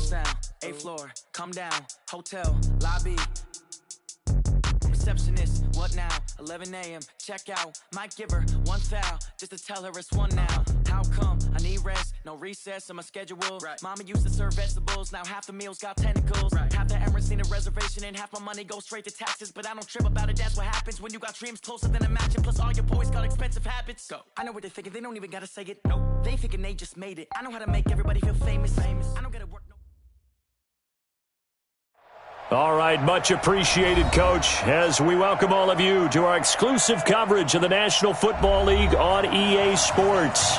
sound, 8th floor, come down, hotel, lobby. Receptionist, what now? 11 a.m., check out. Might give her one foul, just to tell her it's one now. How come? I need rest, no recess in my schedule. Right. Mama used to serve vegetables, now half the meals got tentacles. Right. Half the Emirates need a reservation and half my money goes straight to taxes. But I don't trip about it, that's what happens when you got dreams closer than a mansion. Plus all your boys got expensive habits. Go. I know what they're thinking, they don't even gotta say it. Nope. They thinking they just made it. I know how to make everybody feel famous. I don't gotta work no. All right, much appreciated, Coach, as we welcome all of you to our exclusive coverage of the National Football League on EA Sports.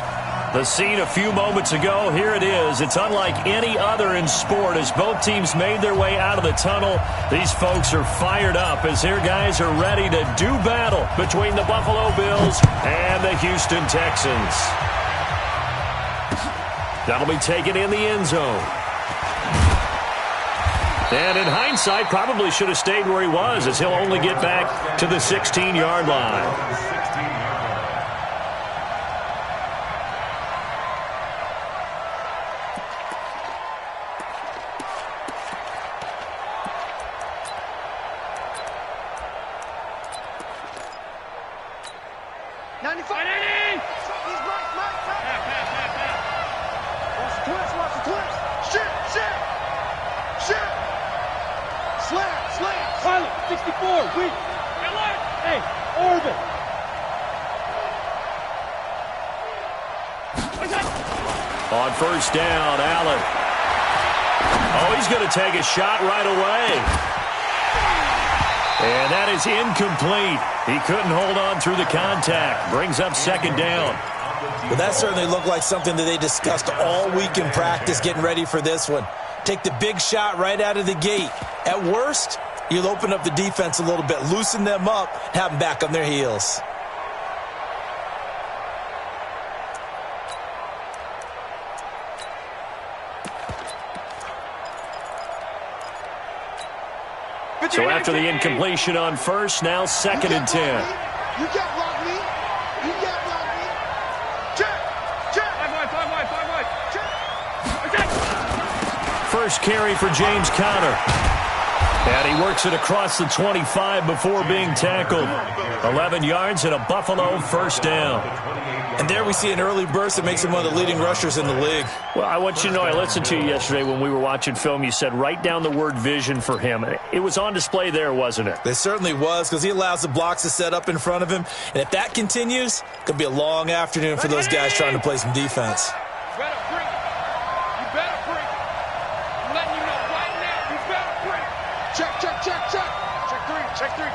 The scene a few moments ago, here it is. It's unlike any other in sport as both teams made their way out of the tunnel. These folks are fired up as their guys are ready to do battle between the Buffalo Bills and the Houston Texans. That'll be taken in the end zone. And in hindsight, probably should have stayed where he was as he'll only get back to the 16-yard line. On first down, Allen. Oh, he's going to take a shot right away. And that is incomplete. He couldn't hold on through the contact. Brings up second down. Well, that certainly looked like something that they discussed all week in practice getting ready for this one. Take the big shot right out of the gate. At worst, you'll open up the defense a little bit, loosen them up, have them back on their heels. So after the incompletion on first, now second and 10. You can't block me. You can't block me. Check. Check. 5 wide. First carry for James Conner. And he works it across the 25 before being tackled. 11 yards and a Buffalo first down. And there we see an early burst that makes him one of the leading rushers in the league. Well, I want you to know, I listened to you yesterday when we were watching film. You said write down the word vision for him. It was on display there, wasn't it? It certainly was, because he allows the blocks to set up in front of him. And if that continues, it could be a long afternoon for those guys trying to play some defense. You better break. You better break. I'm letting you know right now, you better break. Check.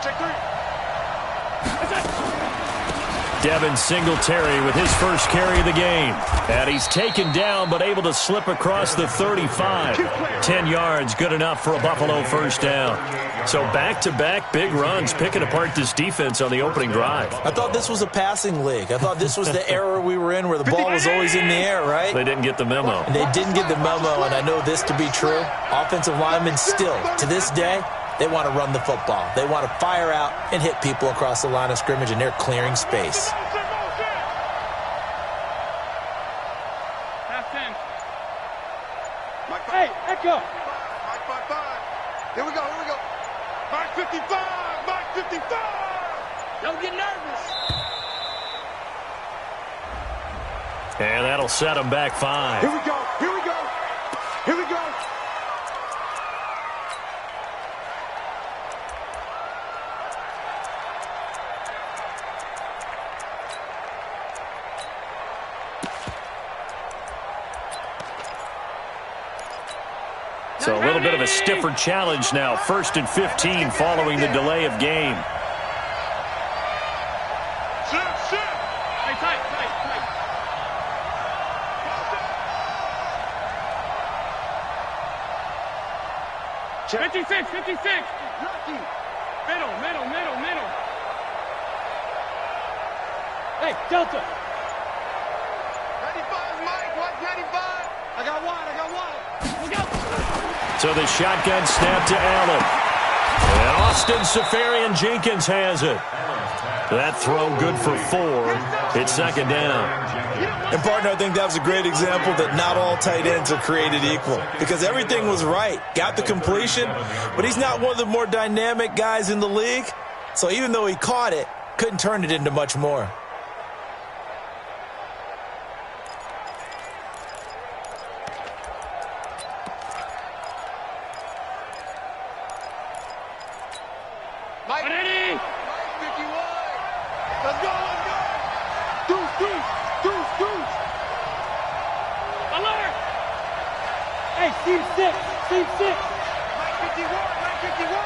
Check three. Devin Singletary with his first carry of the game. And he's taken down but able to slip across the 35. 10 yards, good enough for a Buffalo first down. So back-to-back big runs picking apart this defense on the opening drive. I thought this was a passing league. I thought this was the era we were in where the ball was always in the air, right? They didn't get the memo. And they didn't get the memo, and I know this to be true. Offensive linemen still, to this day, they want to run the football. They want to fire out and hit people across the line of scrimmage, and they're clearing space. Hey, echo. Mike 5. Here we go. Mike 55. Don't get nervous. And that'll set him back 5. Here we go. So a little bit of a stiffer challenge now. 1st and 15 following the delay of game. Sit. Hey, tight. 56. Lucky. Middle. Hey, Delta. 95, Mike. Watch 95. I got wide. Look out. So the shotgun snap to Allen. And Austin Safarian-Jenkins has it. That throw good for 4. It's second down. And, partner, I think that was a great example that not all tight ends are created equal because everything was right. Got the completion, but he's not one of the more dynamic guys in the league. So even though he caught it, couldn't turn it into much more. Mike, Mike 51. Let's go, let's go. Deuce, deuce, deuce, deuce. Alert. Hey, seam 6, seam 6. Mike 51, Mike 51.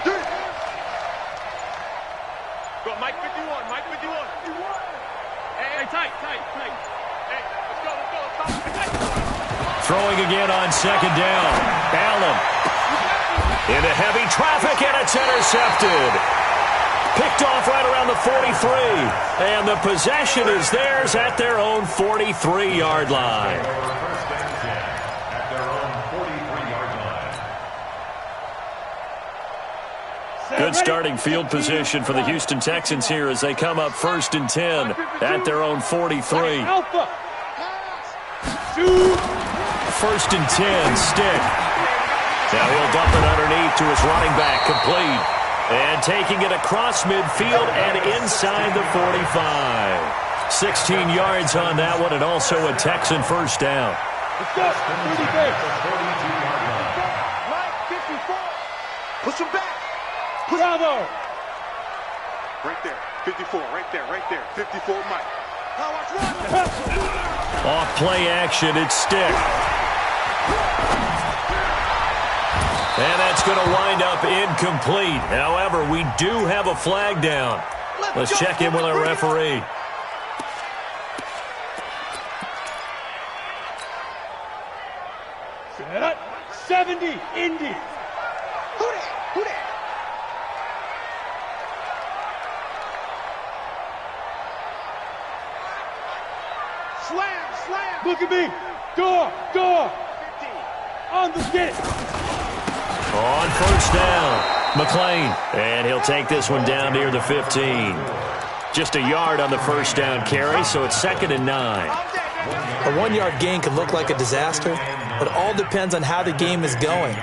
Deuce. Go, Mike 51, Mike 51. Hey, tight. Hey, let's go, let's go. Throwing again on second down. Allen into heavy traffic, and it's intercepted. Picked off right around the 43. And the possession is theirs at their own 43-yard line. Good starting field position for the Houston Texans here as they come up 1st and 10 at their own 43. Alpha. Shoot. 1st and 10, Stick. Now he'll dump it underneath to his running back, complete. And taking it across midfield and inside the 45. 16 yards on that one, and also a Texan first down. Let's go. Mike 54. Push him back. Bravo. Right there. 54, right there. 54, Mike. Now watch one. Off play action, it's Stick. And that's going to wind up incomplete. However, we do have a flag down. Let's check in with our referee. Set up. 70, Indy. Who that? Slam. Look at me. Door. 15. On the get. On first down, McLean. And he'll take this one down near the 15. Just a yard on the first down carry, so it's 2nd and 9. A 1-yard gain can look like a disaster, but it all depends on how the game is going.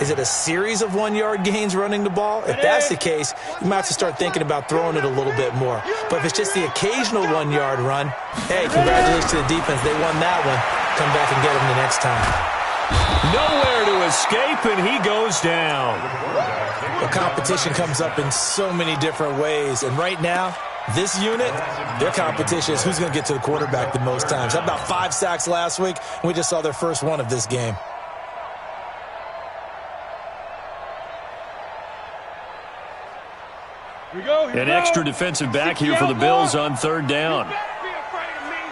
Is it a series of 1-yard gains running the ball? If that's the case, you might have to start thinking about throwing it a little bit more. But if it's just the occasional 1-yard run, hey, congratulations to the defense. They won that one. Come back and get them the next time. Nowhere to escape, and he goes down. The competition comes up in so many different ways, and right now, this unit, their competition is who's going to get to the quarterback the most times. Had about 5 sacks last week, and we just saw their first one of this game. Here we go. An extra defensive back here for the Bills on 3rd down. Be afraid of me.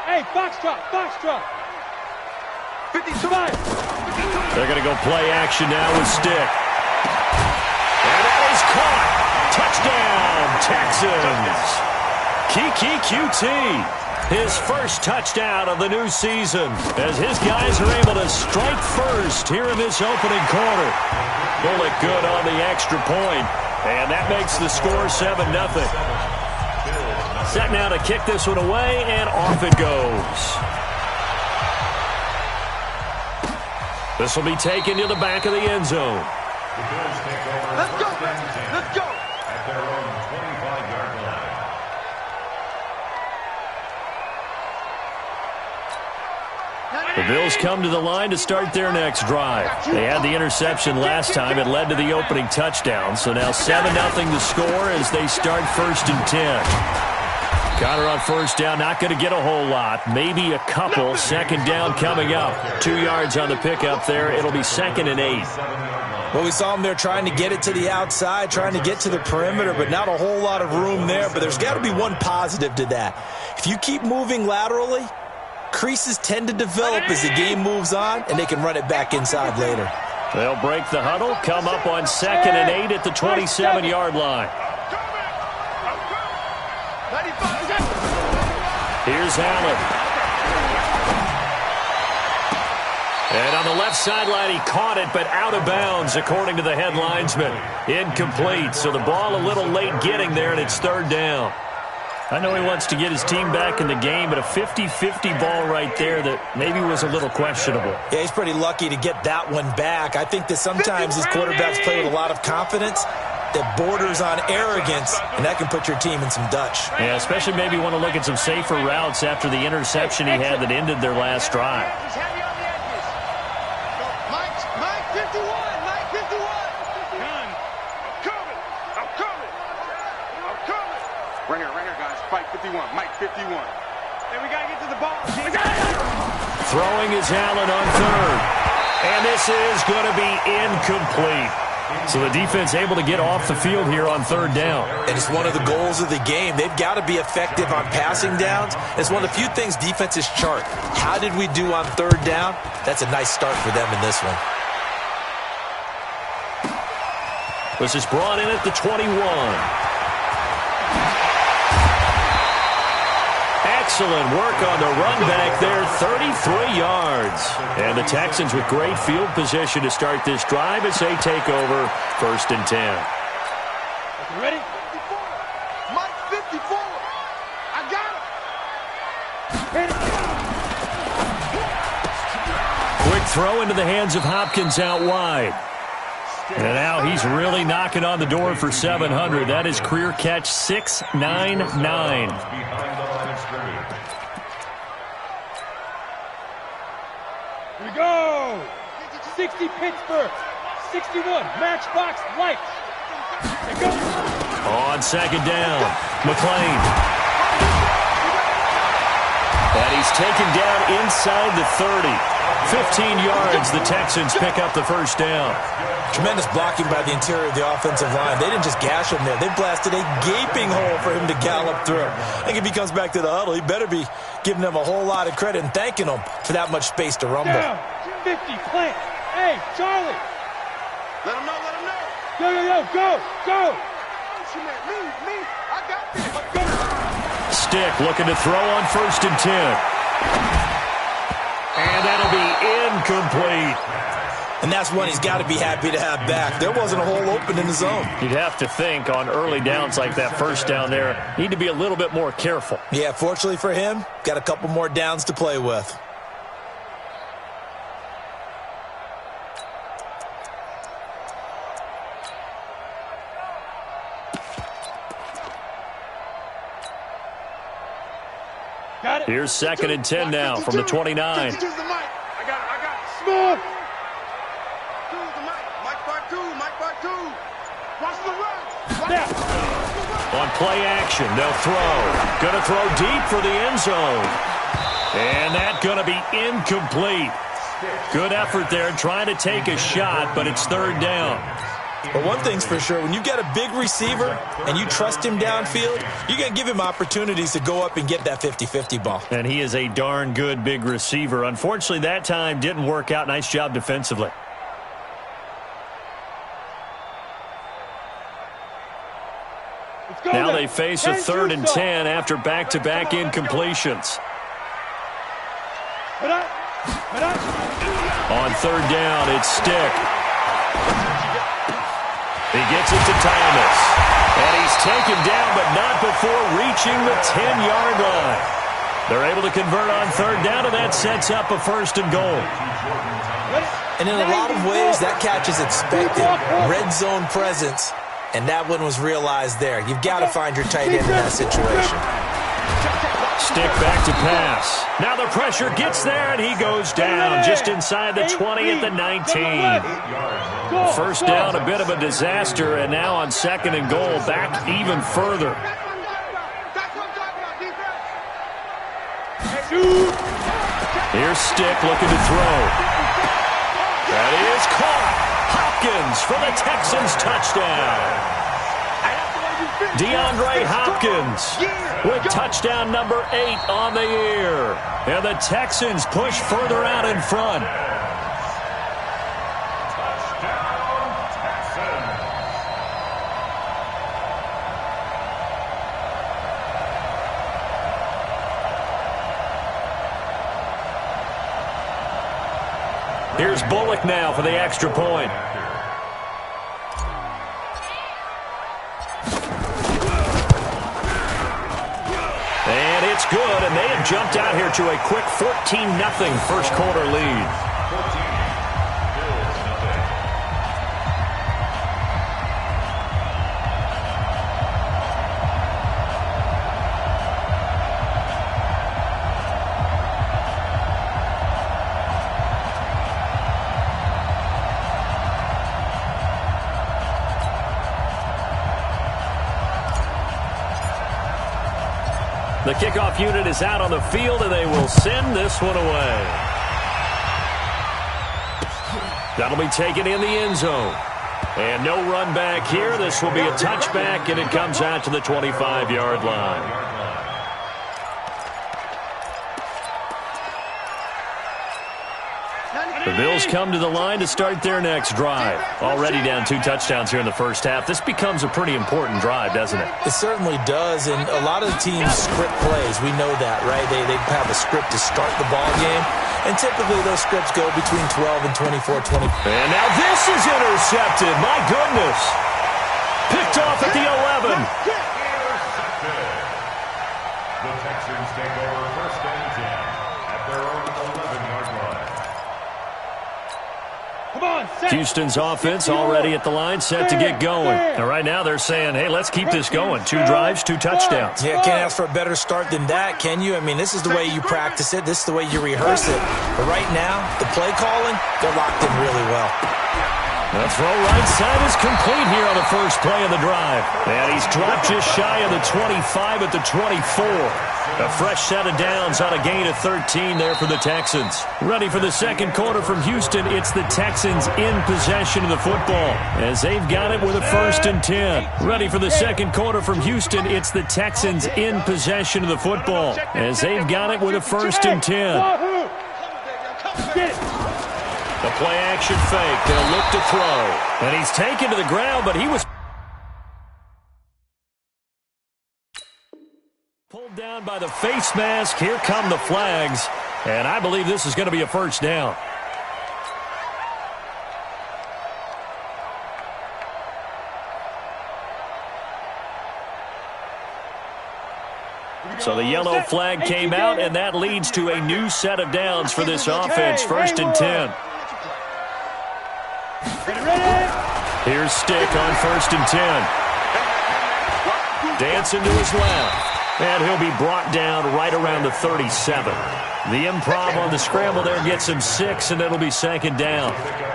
Hey, Foxtrot. 55. They're going to go play action now with Stick. And that is caught. Touchdown, Texans. Kiki QT. His first touchdown of the new season as his guys are able to strike first here in this opening quarter. Pull it good on the extra point. And that makes the score 7-0. Set now to kick this one away, and off it goes. This will be taken to the back of the end zone. Let's go. At their own 25-yard line. The Bills come to the line to start their next drive. They had the interception last time. It led to the opening touchdown. So now 7-0 to score as they start 1st and 10. Connor on first down, not going to get a whole lot. Maybe a couple. 2nd down coming up. 2 yards on the pickup there. It'll be 2nd and 8. Well, we saw them there trying to get it to the outside, trying to get to the perimeter, but not a whole lot of room there. But there's got to be one positive to that. If you keep moving laterally, creases tend to develop as the game moves on, and they can run it back inside later. They'll break the huddle, come up on 2nd and 8 at the 27-yard line. Here's Allen. And on the left sideline, he caught it, but out of bounds, according to the head linesman. Incomplete, so the ball a little late getting there, and it's 3rd down. I know he wants to get his team back in the game, but a 50-50 ball right there that maybe was a little questionable. Yeah, he's pretty lucky to get that one back. I think that sometimes these quarterbacks play with a lot of confidence that borders on arrogance, and that can put your team in some Dutch. Yeah, especially maybe want to look at some safer routes after the interception he had that ended their last drive. Fight 51, Mike 51. And we got to get to the ball. Throwing is Allen on third. And this is going to be incomplete. So the defense able to get off the field here on third down. And it's one of the goals of the game. They've got to be effective on passing downs. It's one of the few things defenses chart. How did we do on third down? That's a nice start for them in this one. This is brought in at the 21. Excellent work on the run back there, 33 yards. And the Texans with great field position to start this drive as they take over 1st and 10. You ready? 54. Mike 54. I got him. Quick throw into the hands of Hopkins out wide. And now he's really knocking on the door for 700. That is career catch 699. Here we go. 60 Pittsburgh. 61 Matchbox Lights. Here we go. On 2nd down, McLean. And he's taken down inside the 30. 15 yards, the Texans pick up the 1st down. Tremendous blocking by the interior of the offensive line. They didn't just gash him there. They blasted a gaping hole for him to gallop through. I think if he comes back to the huddle, he better be giving them a whole lot of credit and thanking them for that much space to rumble. Down. 50 plant. Hey, Charlie. Let him know, let him know. Go. Me. I got this. Go. Stick looking to throw on 1st and 10. And that'll be incomplete. And that's one he's got to be happy to have back. There wasn't a hole open in the zone. You'd have to think on early downs like that 1st down there, need to be a little bit more careful. Yeah, fortunately for him, got a couple more downs to play with. Got it. Here's 2nd and 10 now from the 29. I got it. Smooth. Mike 2. Watch the run. Now. On play action, they'll throw. Gonna throw deep for the end zone. And that's gonna be incomplete. Good effort there trying to take a shot, but it's 3rd down. But one thing's for sure, when you got a big receiver and you trust him downfield, you're going to give him opportunities to go up and get that 50-50 ball. And he is a darn good big receiver. Unfortunately, that time didn't work out. Nice job defensively. Now they face a 3rd and 10 after back-to-back incompletions. On 3rd down, it's Stick. He gets it to Thomas. And he's taken down, but not before reaching the 10-yard line. They're able to convert on 3rd down, and that sets up a 1st and goal. And in a lot of ways, that catch is expected. Red zone presence, and that one was realized there. You've got to find your tight end in that situation. Stick back to pass. Now the pressure gets there, and he goes down just inside the 20 at the 19. 1st down, a bit of a disaster, and now on 2nd and goal, back even further. Here's Stick looking to throw. That is caught. Hopkins for the Texans touchdown. DeAndre Hopkins with touchdown number 8 on the year. And the Texans push further out in front. Here's Bullock now for the extra point. good, and they have jumped out here to a quick 14-0 first quarter lead. The kickoff unit is out on the field, and they will send this one away. That'll be taken in the end zone. And no run back here. This will be a touchback, and it comes out to the 25-yard line. The Bills come to the line to start their next drive. Already down 2 touchdowns here in the first half. This becomes a pretty important drive, doesn't it? It certainly does, and a lot of the teams script plays. We know that, right? They have a script to start the ball game, and typically those scripts go between 12 and 24, 20. And now this is intercepted. My goodness. Picked off at the 11. Intercepted. The Texans take over first and 10 at their own 11-yard line. Houston's offense already at the line, set to get going. And right now they're saying, hey, let's keep this going. 2 drives, 2 touchdowns. Yeah, can't ask for a better start than that, can you? I mean, this is the way you practice it. This is the way you rehearse it. But right now, the play calling, they're locked in really well. The throw right side is complete here on the first play of the drive. And he's dropped just shy of the 25 at the 24. A fresh set of downs on a gain of 13 there for the Texans. Ready for the second quarter from Houston. It's the Texans in possession of the football as they've got it with a 1st and 10. Ready for the second quarter from Houston. It's the Texans in possession of the football as they've got it with a 1st and 10. The play action fake. They'll look to throw. And he's taken to the ground, but he was pulled down by the face mask. Here come the flags. And I believe this is going to be a first down. So the yellow flag came out, and that leads to a new set of downs for this offense. 1st and 10. Here's Stick on 1st and 10. Dancing to his left. And he'll be brought down right around the 37. The improv on the scramble there gets him 6, and it'll be 2nd down.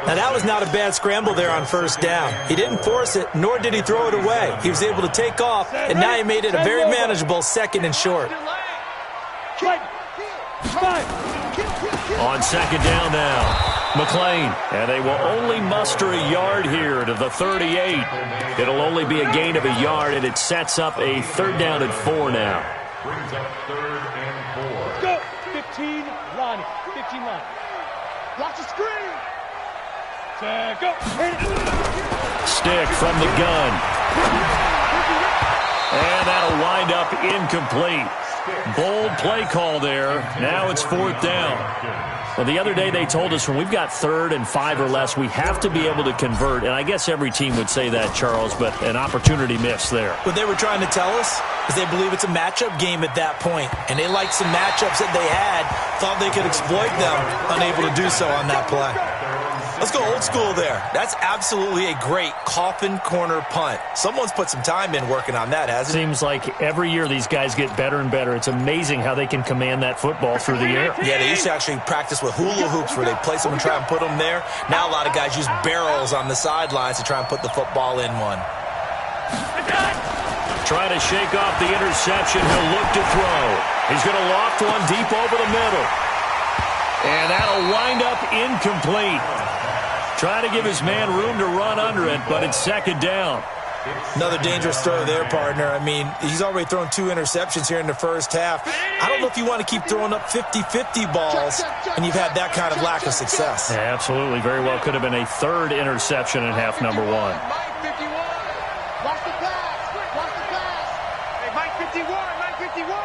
Now, that was not a bad scramble there on 1st down. He didn't force it, nor did he throw it away. He was able to take off, and now he made it a very manageable 2nd and short. On 2nd down now. McLean, and they will only muster a yard here to the 38. It'll only be a gain of a yard, and it sets up a 3rd down and 4 now. Brings up 3rd and 4. Go. 15, Lonnie. 15, Lonnie. Watch the screen. Go. Stick from the gun. And that'll wind up incomplete. Bold play call there. Now it's 4th down. Well, the other day they told us when we've got 3rd and 5 or less, we have to be able to convert. And I guess every team would say that, Charles, but an opportunity missed there. What they were trying to tell us is they believe it's a matchup game at that point. And they liked some matchups that they had, thought they could exploit them, unable to do so on that play. Let's go old school there. That's absolutely a great coffin corner punt. Someone's put some time in working on that, hasn't it? Seems like every year these guys get better and better. It's amazing how they can command that football through the air. Yeah, they used to actually practice with hula hoops where they place them and try and put them there. Now a lot of guys use barrels on the sidelines to try and put the football in one. Trying to shake off the interception. He'll look to throw. He's going to loft one deep over the middle. And that'll wind up incomplete. Trying to give his man room to run under it, but it's 2nd down. Another dangerous throw there, partner. I mean, he's already thrown 2 interceptions here in the first half. I don't know if you want to keep throwing up 50-50 balls when you've had that kind of lack of success. Yeah, absolutely. Very well could have been a 3rd interception in half number 1. Mike 51. Watch the pass. Watch the pass. Hey, Mike 51. Mike 51.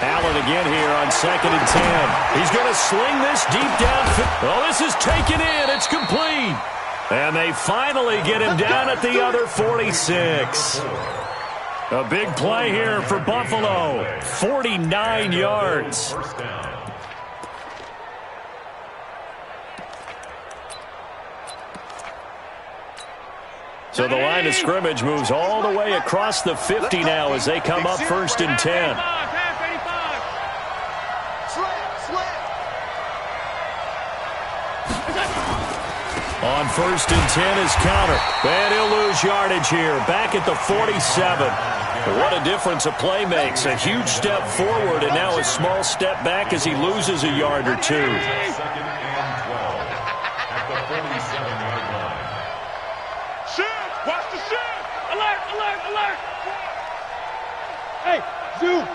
Allen again here on 2nd and 10. He's going to sling this deep down. Oh, this is taken in. It's complete. And they finally get him down at the other 46. A big play here for Buffalo. 49 yards. First down. So the line of scrimmage moves all the way across the 50 now as they come up 1st and 10. On 1st and 10 is counter. And he'll lose yardage here. Back at the 47. What a difference a play makes. A huge step forward and now a small step back as he loses a yard or two. 2nd and 12 at the 47-yard line. Shift! Watch the shift! Alert! Alert! Alert! Hey, zoom!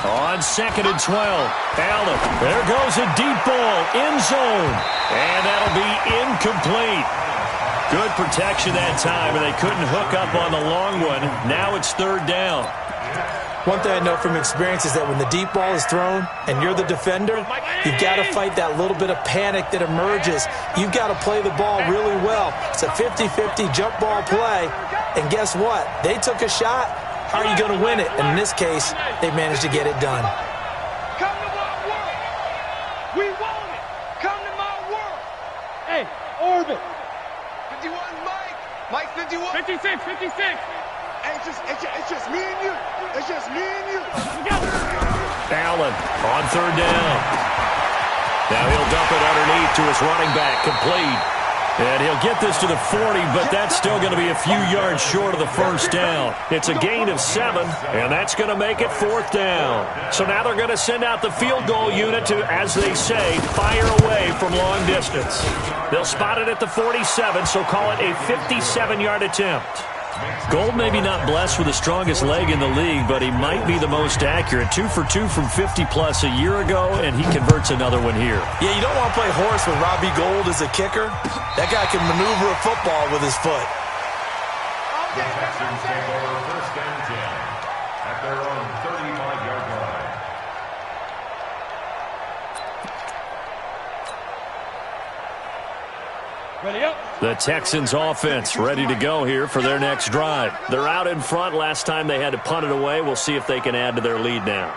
On 2nd and 12, Allen. There goes a deep ball, end zone. And that'll be incomplete. Good protection that time, and they couldn't hook up on the long one. Now it's 3rd down. One thing I know from experience is that when the deep ball is thrown and you're the defender, you've got to fight that little bit of panic that emerges. You've got to play the ball really well. It's a 50-50 jump ball play, and guess what? They took a shot. How are you going to win it? And in this case, they managed to get it done. Come to my world! We want it! Come to my world! Hey, orbit! 51, Mike! Mike 51! 56, 56! Hey, it's just me and you! It's just me and you! Allen on 3rd down. Now he'll dump it underneath to his running back, complete. And he'll get this to the 40, but that's still going to be a few yards short of the 1st down. It's a gain of 7, and that's going to make it 4th down. So now they're going to send out the field goal unit to, as they say, fire away from long distance. They'll spot it at the 47, so call it a 57-yard attempt. Gold maybe not blessed with the strongest leg in the league, but he might be the most accurate. 2 for 2 from 50-plus a year ago, and he converts another one here. Yeah, you don't want to play horse with Robbie Gould as a kicker. That guy can maneuver a football with his foot. The Texans take over 1st and 10 at their own 35-yard line. Ready up? The Texans offense ready to go here for their next drive. They're out in front. Last time they had to punt it away. We'll see if they can add to their lead now.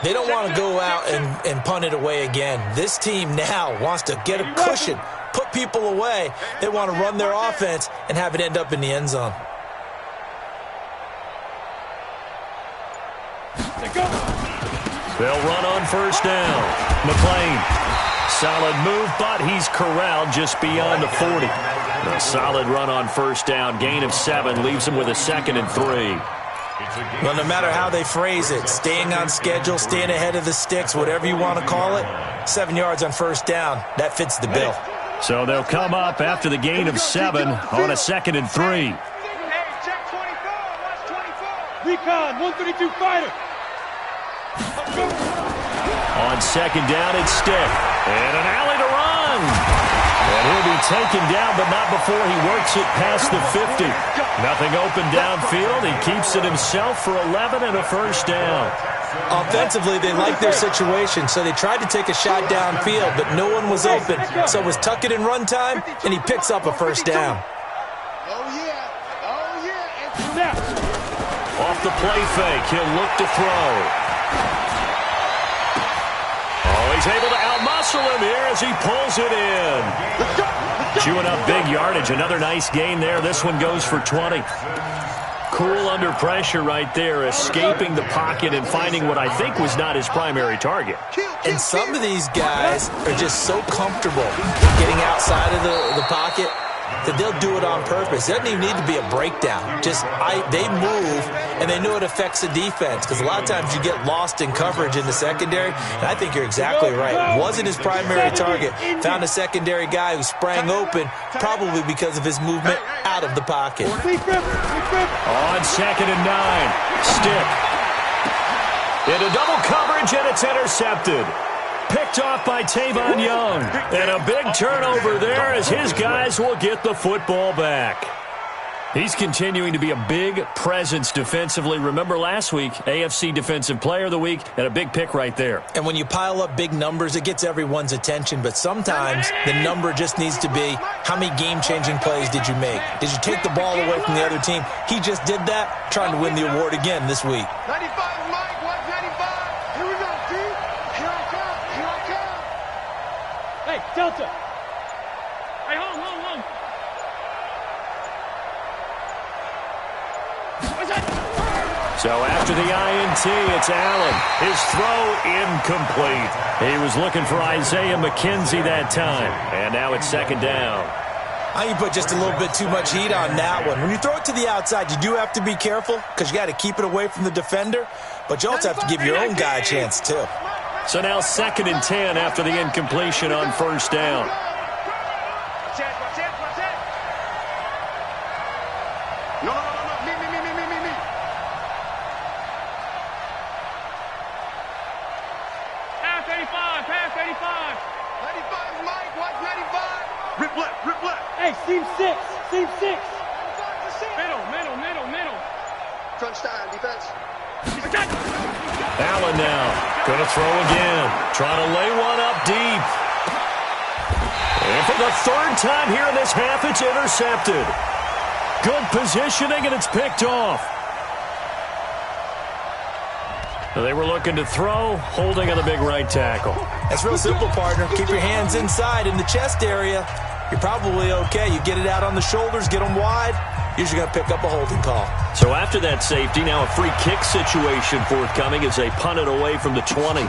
They don't want to go out and punt it away again. This team now wants to get a cushion, put people away. They want to run their offense and have it end up in the end zone. They'll run on 1st down. McLean. Solid move, but he's corralled just beyond the 40. A solid run on 1st down. Gain of 7 leaves him with a 2nd and 3. Well, no matter how they phrase it, staying on schedule, staying ahead of the sticks, whatever you want to call it, 7 yards on 1st down, that fits the bill. So they'll come up after the gain of 7 on a 2nd and 3. Hey, check 24! Watch 24! Recon, 132 fighter! On 2nd down, it's Stick. And an alley to run. And he'll be taken down, but not before he works it past the 50. Nothing open downfield. He keeps it himself for 11 and a 1st down. Offensively, they like their situation, so they tried to take a shot downfield, but no one was open. So it was tuck it in run time, and he picks up a 1st down. Oh, yeah! Oh, yeah! Off the play fake, he'll look to throw. He's able to outmuscle him here as he pulls it in. Chewing up big yardage. Another nice gain there. This one goes for 20. Cool under pressure right there, escaping the pocket and finding what I think was not his primary target. And some of these guys are just so comfortable getting outside of the pocket that they'll do it on purpose. It doesn't even need to be a breakdown. They move, and they know it affects the defense, because a lot of times you get lost in coverage in the secondary, and I think you're exactly right. Wasn't his primary target. Found a secondary guy who sprang open, probably because of his movement out of the pocket. On 2nd and 9, Stick. Into double coverage, and it's intercepted. Picked off by Tavon Young. And a big turnover there as his guys will get the football back. He's continuing to be a big presence defensively. Remember last week, AFC Defensive Player of the Week, and a big pick right there. And when you pile up big numbers, it gets everyone's attention. But sometimes the number just needs to be, how many game-changing plays did you make? Did you take the ball away from the other team? He just did that, trying to win the award again this week. 95, Mike, what's 95? Here we go, D. Here I come, here I come. Hey, Delta. Hey, home. So after the INT, it's Allen. His throw incomplete. He was looking for Isaiah McKenzie that time. And now it's second down. I think you put just a little bit too much heat on that one. When you throw it to the outside, you do have to be careful because you got to keep it away from the defender. But you also have to give your own guy a chance, too. So now 2nd and 10 after the incompletion on first down. Watch it. No. Me. Pass 85. 95, Mike, what's 95? Rip left. Hey, seam six. Middle. Crunch time, defense. Allen now going to throw again. Trying to lay one up deep. And for the 3rd time here in this half, it's intercepted. Good positioning, and it's picked off. They were looking to throw, holding on the big right tackle. That's real simple, partner. Keep your hands inside in the chest area. You're probably okay. You get it out on the shoulders, get them wide. Usually going to pick up a holding call. So after that safety, now a free kick situation forthcoming as they punt it away from the 20.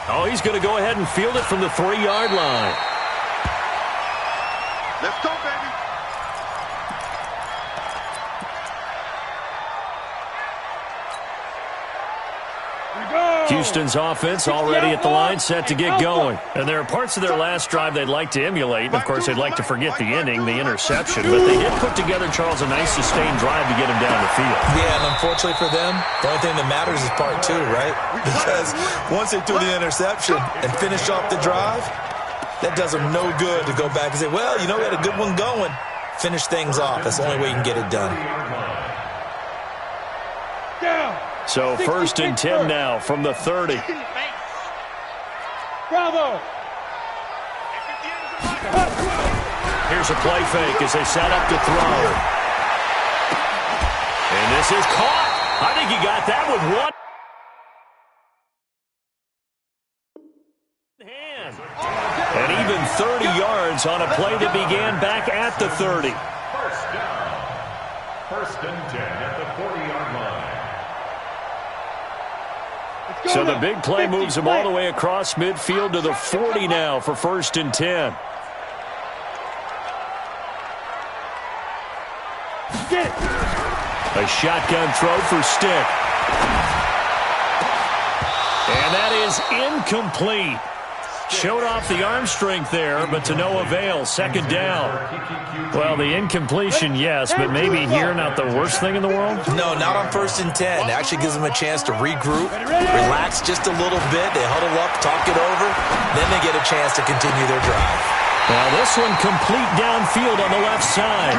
Oh, he's going to go ahead and field it from the 3-yard line. Let's go, baby. Houston's offense already at the line, set to get going. And there are parts of their last drive they'd like to emulate. And, of course, they'd like to forget the ending, the interception. But they did put together, Charles, a nice sustained drive to get him down the field. Yeah, and unfortunately for them, the only thing that matters is part 2, right? Because once they threw the interception and finished off the drive, that does them no good to go back and say, well, we had a good one going. Finish things off. That's the only way you can get it done. So 1st and 10 now from the 30. Bravo. Here's a play fake as they set up to throw. And this is caught. I think he got that with one hand. And even 30 yards on a play that began back at the 30. First down. 1st and 10 at the 40-yard line. So the big play moves him all the way across midfield to the 40 now for 1st and 10. A shotgun throw for Stick. And that is incomplete. Showed off the arm strength there, but to no avail. 2nd down. Well, the incompletion, yes, but maybe here not the worst thing in the world? No, not on 1st and 10. It actually gives them a chance to regroup, relax just a little bit. They huddle up, talk it over. Then they get a chance to continue their drive. Now this one complete downfield on the left side.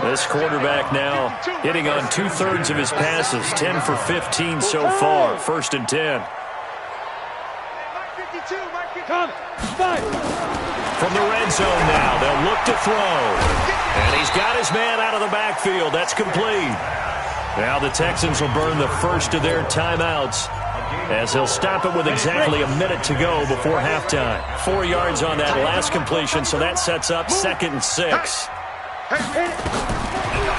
This quarterback now hitting on 2/3 of his passes, 10 for 15 so far. 1st and 10. From the red zone now, they'll look to throw. And he's got his man out of the backfield. That's complete. Now the Texans will burn the first of their timeouts as they'll stop it with exactly a minute to go before halftime. 4 yards on that last completion, so that sets up 2nd and 6.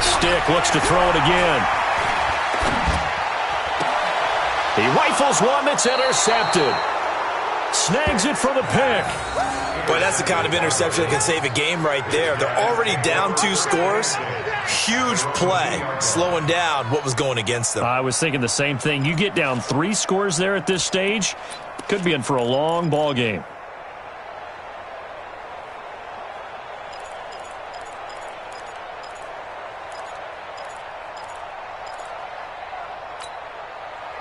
Stick looks to throw it again. He rifles one that's intercepted. Snags it for the pick. Boy, that's the kind of interception that can save a game right there. They're already down 2 scores. Huge play, slowing down what was going against them. I was thinking the same thing. You get down 3 scores there at this stage, could be in for a long ball game.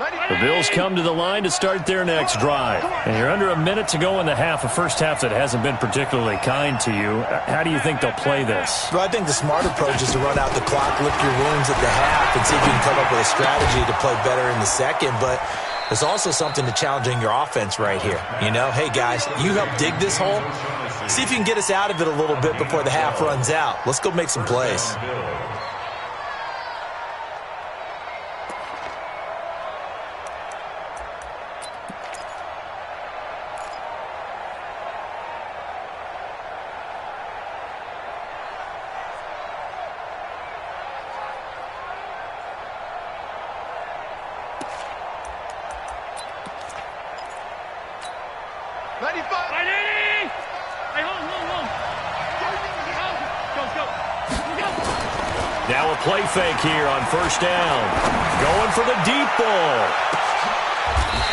The Bills come to the line to start their next drive. And you're under a minute to go in the half, a first half that hasn't been particularly kind to you. How do you think they'll play this? Well, I think the smart approach is to run out the clock, lick your wounds at the half, and see if you can come up with a strategy to play better in the second. But there's also something to challenging your offense right here. You know, hey, guys, you help dig this hole. See if you can get us out of it a little bit before the half runs out. Let's go make some plays. Now a play fake here on first down. Going for the deep ball.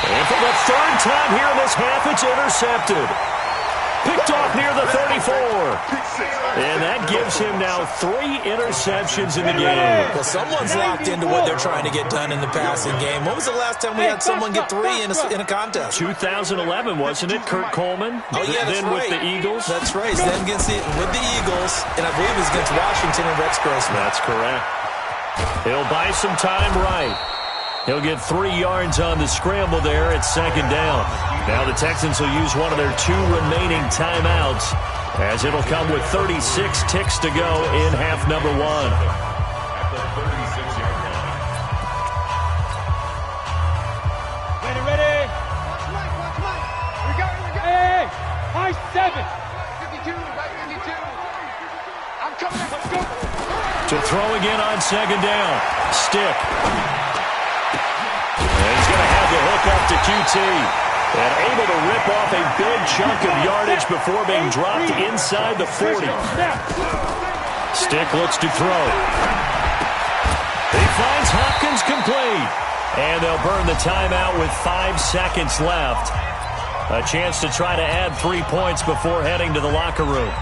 And for the third time here in this half, it's intercepted. Picked off near the 34. And that gives him now 3 interceptions in the game. Well, someone's locked into what they're trying to get done in the passing game. When was the last time we had someone get 3 in a contest? 2011, wasn't it? Kurt Coleman? Oh, yeah, that's then right. with the Eagles? That's right. Then with the Eagles, and I believe it was against Washington and Rex Grossman. That's correct. He'll buy some time right. He'll get 3 yards on the scramble there at second down. Now the Texans will use one of their 2 remaining timeouts, as it'll come with 36 ticks to go in half number 1. At the 36-yard line. Ready. Watch Mike. We go. Hey, high 7. 52, right 52. I'm coming. Let's go. To throw again on second down. Stick. And he's going to have the hook up to QT. And able to rip off a big chunk of yardage before being dropped inside the 40. Stick looks to throw. He finds Hopkins complete. And they'll burn the timeout with 5 seconds left. A chance to try to add 3 points before heading to the locker room.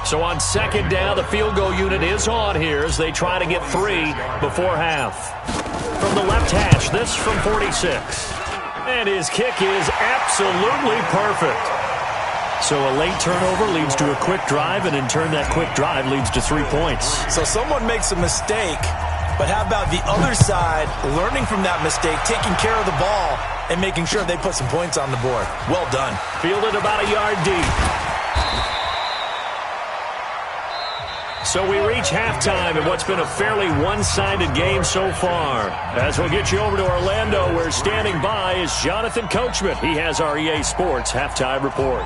So on second down, the field goal unit is on here as they try to get 3 before half. From the left hash, this from 46. And his kick is absolutely perfect. So a late turnover leads to a quick drive, and in turn that quick drive leads to 3 points. So someone makes a mistake, but how about the other side learning from that mistake, taking care of the ball, and making sure they put some points on the board? Well done. Fielded about a yard deep. So we reach halftime in what's been a fairly one-sided game so far. As we'll get you over to Orlando, where standing by is Jonathan Coachman. He has our EA Sports halftime report.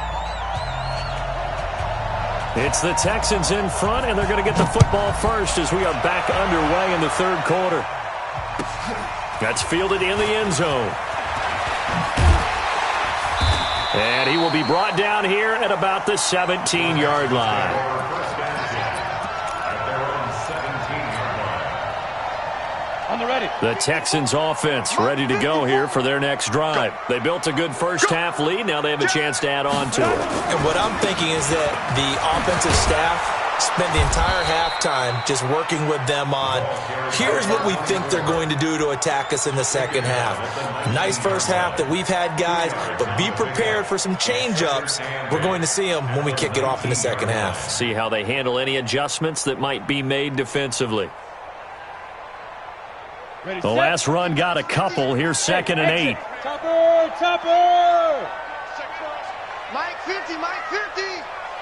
It's the Texans in front, and they're going to get the football first as we are back underway in the third quarter. That's fielded in the end zone. And he will be brought down here at about the 17-yard line. The Texans offense ready to go here for their next drive. They built a good first half lead. Now they have a chance to add on to it. And what I'm thinking is that the offensive staff spent the entire halftime just working with them on, here's what we think they're going to do to attack us in the second half. Nice first half that we've had, guys, but be prepared for some change-ups. We're going to see them when we kick it off in the second half. See how they handle any adjustments that might be made defensively. The last run got a couple. Here's 2nd and 8. Topper! Mike 50.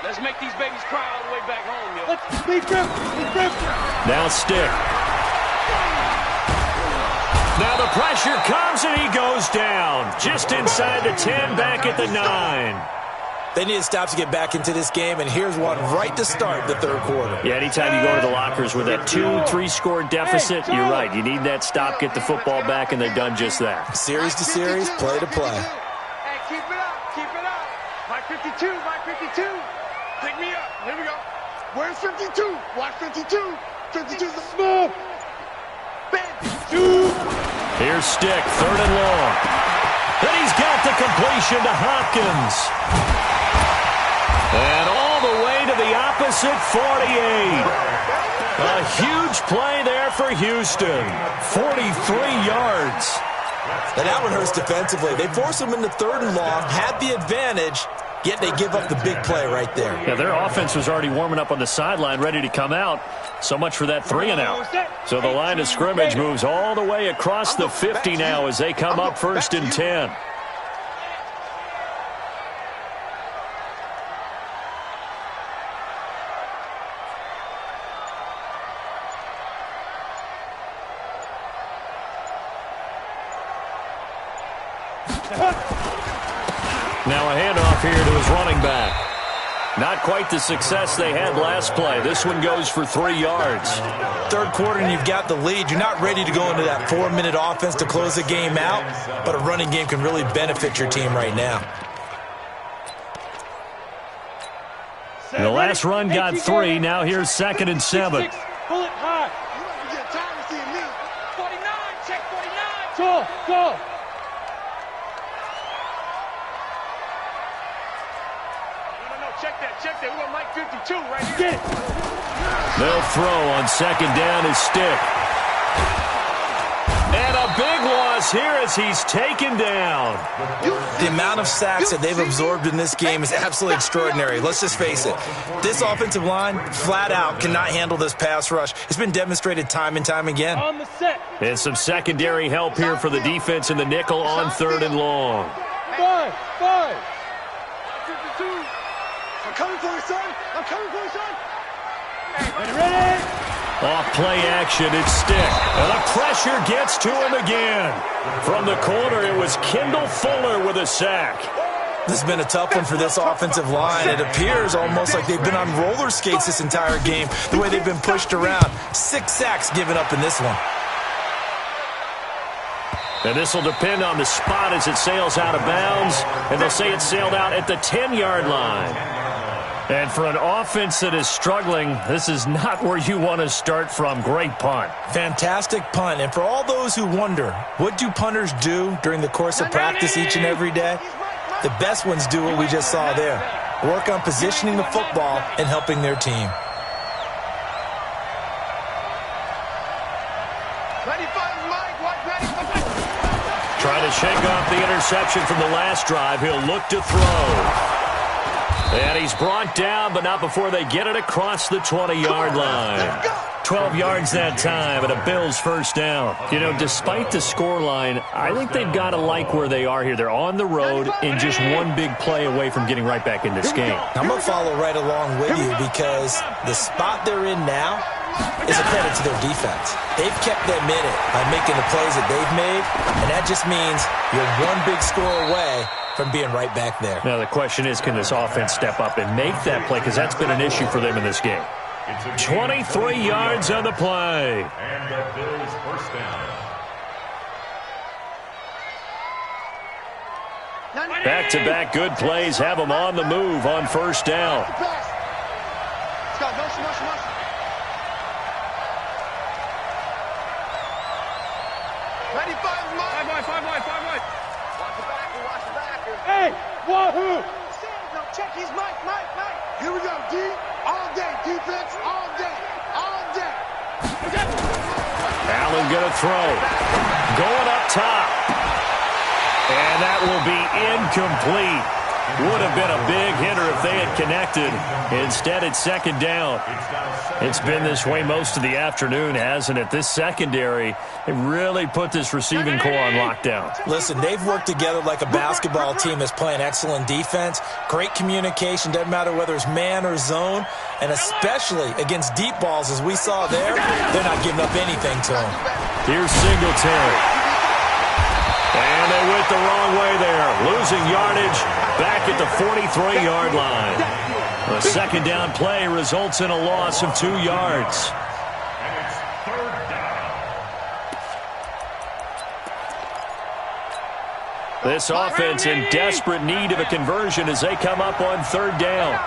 Let's make these babies cry all the way back home, yo. Let's lead grip. Now Stick. Now the pressure comes and he goes down. Just inside the 10, back at the 9. They need to stop to get back into this game, and here's one right to start the third quarter. Yeah, anytime you go to the lockers with that 2-3 score deficit, you're right. You need that stop, get the football back, and they've done just that. Series to series, play to play. Hey, keep it up. Mike 52. Pick me up. Here we go. Where's 52? Watch 52. 52's the small. Bang. Shoot. Here's Stick, 3rd and long. Then he's got the completion to Hopkins. And all the way to the opposite opposite 48. A huge play there for Houston. 43 yards. And that one hurts defensively. They force them into 3rd and long, had the advantage, yet they give up the big play right there. Yeah, their offense was already warming up on the sideline, ready to come out. So much for that 3-and-out. So the line of scrimmage moves all the way across the 50 now as they come up 1st and 10. Now a handoff here to his running back. Not quite the success they had last play. This one goes for 3 yards. 3rd quarter and you've got the lead. You're not ready to go into that 4-minute offense to close the game out, but a running game can really benefit your team right now. The last run got 3. Now here's 2nd and 7. Pull it high. 49, check 49. Go. Check that. We got Mike 52 right here. Get it. They'll throw on 2nd down his stick. And a big loss here as he's taken down. The amount of sacks that they've absorbed in this game is absolutely extraordinary. Let's just face it. This offensive line, flat out, cannot handle this pass rush. It's been demonstrated time and time again. On the set. And some secondary help here for the defense in the nickel on 3rd and long. 5. 52. I'm coming for you, son. Ready? Off play action, it's Stick. And the pressure gets to him again. From the corner, it was Kendall Fuller with a sack. This has been a tough one for this offensive line. It appears almost like they've been on roller skates this entire game, the way they've been pushed around. 6 sacks given up in this one. And this will depend on the spot as it sails out of bounds. And they'll say it sailed out at the 10-yard line. And for an offense that is struggling, this is not where you want to start from. Great punt. Fantastic punt. And for all those who wonder, what do punters do during the course of practice each and every day? The best ones do what we just saw there. Work on positioning the football and helping their team. 95, Mike. Watch 95. Trying to shake off the interception from the last drive. He'll look to throw. And he's brought down, but not before they get it across the 20-yard line. 12 yards that time, and a Bills first down. You know, despite the scoreline, I think they've got to like where they are here. They're on the road and just one big play away from getting right back in this game. I'm going to follow right along with you because the spot they're in now is a credit to their defense. They've kept them in it by making the plays that they've made, and that just means you're one big score away from being right back there. Now the question is, can this offense step up and make that play? Because that's been an issue for them in this game. 23 yards on the play. And the Bills first down. Back-to-back good plays have them on the move on first down. Let's go. Motion. 95, Mike. 5 wide. Watch the backer. Hey, wahoo! No, check. He's Mike. Here we go, D. All day. Defense all day. Allen going to throw. Going up top. And that will be incomplete. Would have been a big hitter if they had connected. Instead, it's 2nd down. It's been this way most of the afternoon, hasn't it? This secondary, they really put this receiving core on lockdown. Listen, they've worked together like a basketball team that's playing excellent defense. Great communication, doesn't matter whether it's man or zone. And especially against deep balls, as we saw there, they're not giving up anything to them. Here's Singletary. And they went the wrong way there. Losing yardage back at the 43-yard line. The 2nd down play results in a loss of 2 yards. And it's 3rd down. This offense in desperate need of a conversion as they come up on 3rd down.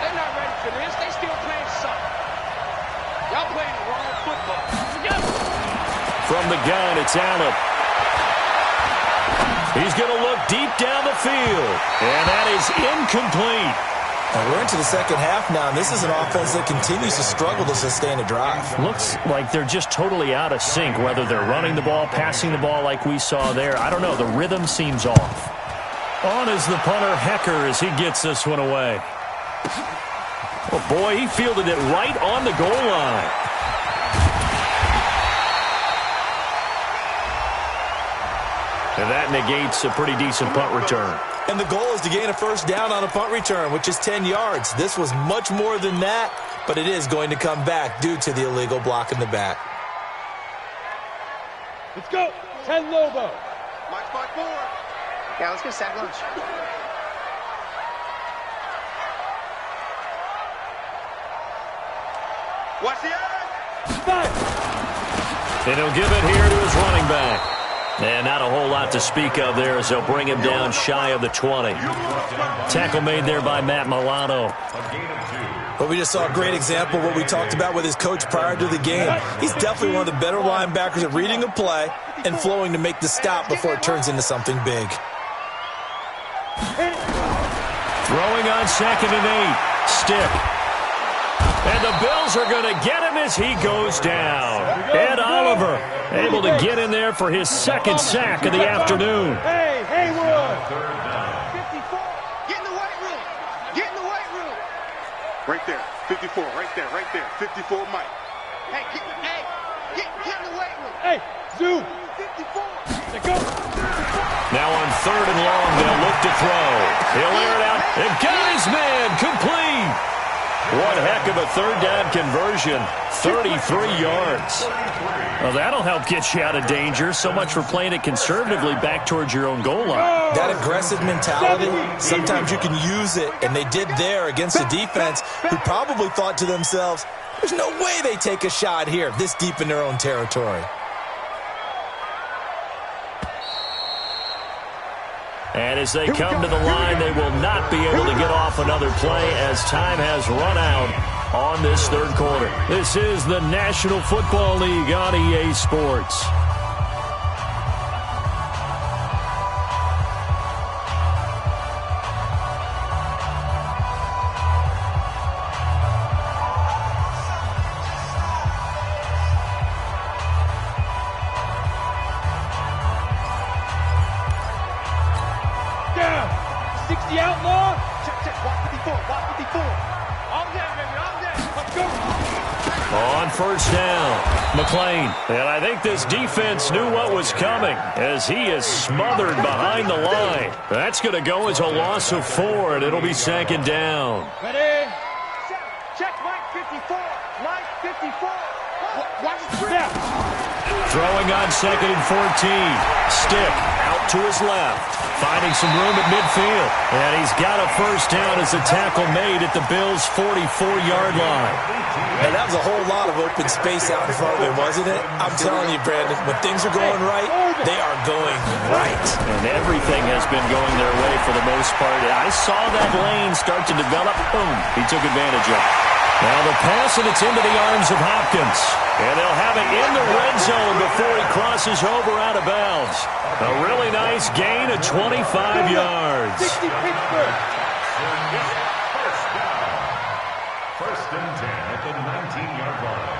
They're not ready for this. They still playing soccer. Y'all playing the wrong football. From the gun, it's Allen. He's going to look deep down the field. And that is incomplete. And we're into the second half now, and this is an offense that continues to struggle to sustain a drive. Looks like they're just totally out of sync, whether they're running the ball, passing the ball like we saw there. I don't know. The rhythm seems off. On is the punter, Hecker, as he gets this one away. Oh, boy, he fielded it right on the goal line. And that negates a pretty decent punt return. And the goal is to gain a first down on a punt return, which is 10 yards. This was much more than that, but it is going to come back due to the illegal block in the back. Let's go. 10 Lobo. March by 4. Yeah, let's get sack lunch. Watch the edge. And he'll give it here to his running back. And not a whole lot to speak of there as they'll bring him down shy of the 20. Tackle made there by Matt Milano. But we just saw a great example of what we talked about with his coach prior to the game. He's definitely one of the better linebackers at reading a play and flowing to make the stop before it turns into something big. Throwing on 2nd and 8. Stick. And the Bills are going to get him as he goes down. Ed Oliver able to get in there for his second sack of the afternoon. Hey, Haywood. 54. Get in the weight room. Get in the weight room. Right there. 54. Right there. Right there. 54, Mike. Hey, get in the weight room. Hey, zoom. 54. Let's go. Now on 3rd and long, they'll look to throw. He'll air it out. And got his man complete. One heck of a third down conversion, 33 yards. Well, that'll help get you out of danger. So much for playing it conservatively back towards your own goal line. That aggressive mentality, sometimes you can use it, and they did there against a defense who probably thought to themselves, there's no way they take a shot here this deep in their own territory. And as they come to the line, they will not be able to get off another play as time has run out on this third quarter. This is the National Football League on EA Sports. Outlaw. Check. Watch 54. Watch 54. All day, baby. All day. Let's go. On first down, McLean. And I think this defense knew what was coming as he is smothered behind the line. That's going to go as a loss of 4, and it'll be 2nd down. Ready? Check Mike 54. Mike 54. Watch the snap. Throwing on 2nd and 14. Stick out to his left. Finding some room at midfield. And he's got a first down as a tackle made at the Bills' 44-yard line. And that was a whole lot of open space out in front of him, wasn't it? I'm telling you, Brandon, when things are going right, they are going right. And everything has been going their way for the most part. I saw that lane start to develop. Boom. He took advantage of it. Now the pass, and it's into the arms of Hopkins. And they'll have it in the red zone before he crosses over out of bounds. A really nice gain of 25 yards. 60 Pittsburgh. First and 10 at the 19-yard line.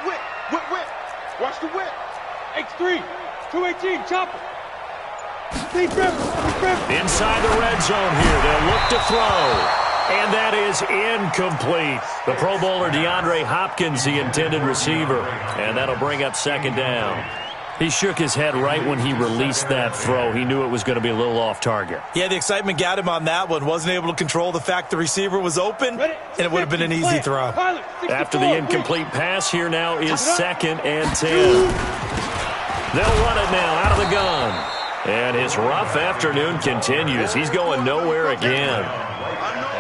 Whip. Watch the whip. X3. 218. Chopper. Inside the red zone here. They'll look to throw. And that is incomplete. The Pro Bowler DeAndre Hopkins, the intended receiver. And that'll bring up 2nd down. He shook his head right when he released that throw. He knew it was going to be a little off target. Yeah, the excitement got him on that one. Wasn't able to control the fact the receiver was open, and it would have been an easy throw. After the incomplete pass, here now is 2nd and 10. They'll run it now out of the gun. And his rough afternoon continues. He's going nowhere again.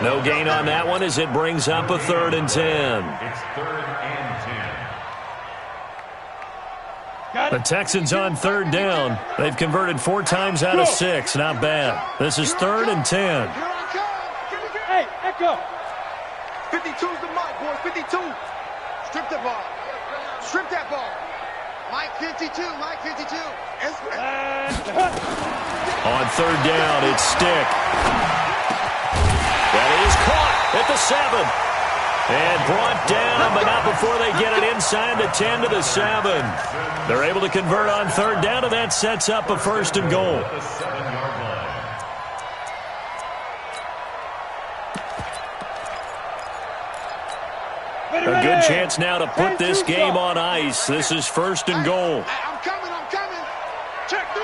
No gain on that one as it brings up a 3rd and 10. It's 3rd and 10. The Texans on 3rd down. They've converted 4 times out of 6. Not bad. This is 3rd and 10. Hey, Echo. 52's the mic, boys. 52. Strip the ball. Strip that ball. Mike 52. Mike 52. On third down, it's Stick. That is caught at the 7. And brought down, but not before they get it inside the 10 to the 7. They're able to convert on third down, and that sets up a 1st and goal. A good chance now to put this game on ice. This is 1st and goal. I'm coming. Check three.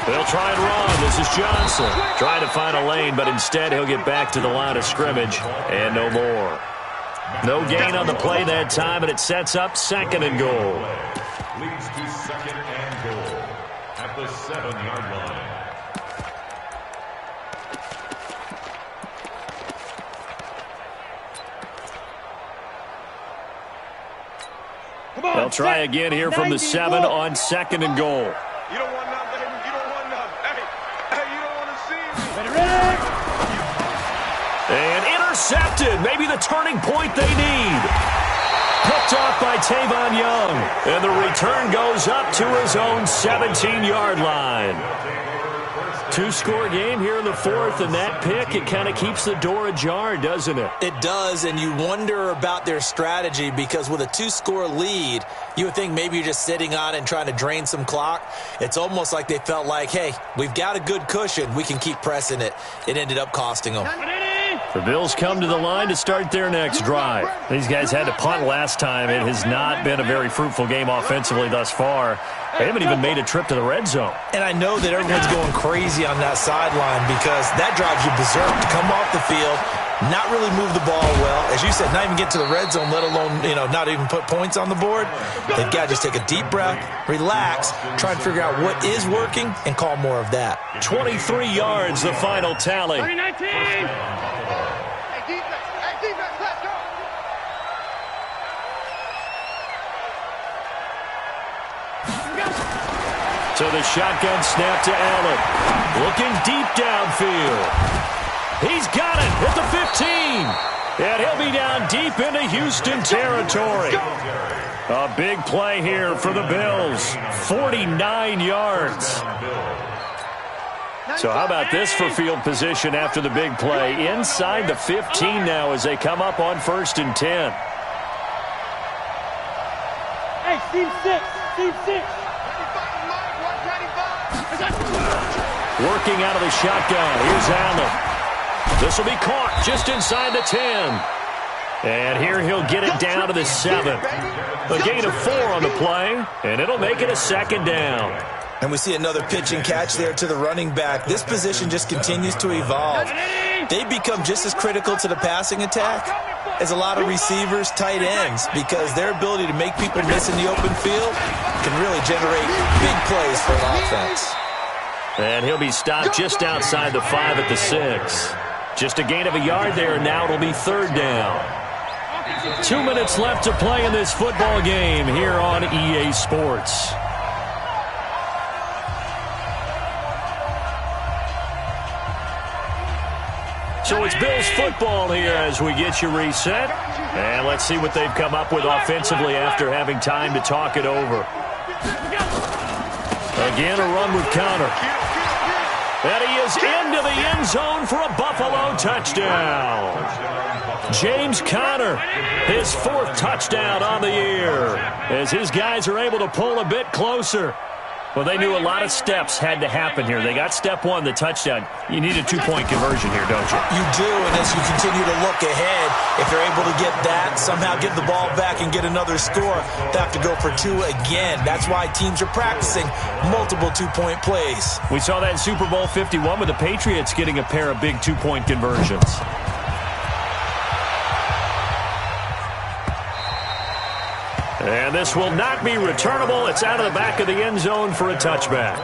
They'll try and run. This is Johnson. Trying to find a lane, but instead he'll get back to the line of scrimmage and no more. No gain on the play that time, and it sets up 2nd and goal. Leads to 2nd and goal at the 7-yard line. They'll try again here from the 7 on 2nd and goal. You don't want none, baby. You don't want none. Hey, you don't want to see me. And intercepted. Maybe the turning point they need. Picked off by Tavon Young. And the return goes up to his own 17-yard line. 2-score game here in the 4th, and that pick, it kind of keeps the door ajar, doesn't it? It does, and you wonder about their strategy because with a 2-score lead, you would think maybe you're just sitting on it and trying to drain some clock. It's almost like they felt like, hey, we've got a good cushion. We can keep pressing it. It ended up costing them. The Bills come to the line to start their next drive. These guys had to punt last time. It has not been a very fruitful game offensively thus far. They haven't even made a trip to the red zone. And I know that everyone's going crazy on that sideline because that drives you berserk to come off the field, not really move the ball well. As you said, not even get to the red zone, let alone, not even put points on the board. They've got to just take a deep breath, relax, try and figure out what is working, and call more of that. 23 yards, the final tally. 2019! Hey, defense, let's go. So the shotgun snap to Allen. Looking deep downfield. He's got it at the 15. And he'll be down deep into Houston territory. A big play here for the Bills. 49 yards. So how about this for field position after the big play? Inside the 15 now as they come up on 1st and 10. Hey, Team 6. Working out of the shotgun. Here's Allen. This will be caught just inside the 10. And here he'll get it down to the 7. A gain of 4 on the play, and it'll make it a 2nd down. And we see another pitch and catch there to the running back. This position just continues to evolve. They become just as critical to the passing attack as a lot of receivers, tight ends, because their ability to make people miss in the open field can really generate big plays for an offense. And he'll be stopped just outside the 5 at the 6. Just a gain of a yard there, and now it'll be 3rd down. 2 minutes left to play in this football game here on EA Sports. So it's Bills football here as we get you reset. And let's see what they've come up with offensively after having time to talk it over. Again, a run with Conner. And he is into the end zone for a Buffalo touchdown. James Conner, his 4th touchdown on the year, as his guys are able to pull a bit closer. Well, they knew a lot of steps had to happen here. They got step 1, the touchdown. You need a 2-point conversion here, don't you? You do, and as you continue to look ahead, if they're able to get that, somehow get the ball back and get another score, they have to go for 2 again. That's why teams are practicing multiple 2-point plays. We saw that in Super Bowl 51 with the Patriots getting a pair of big 2-point conversions. And this will not be returnable. It's out of the back of the end zone for a touchback.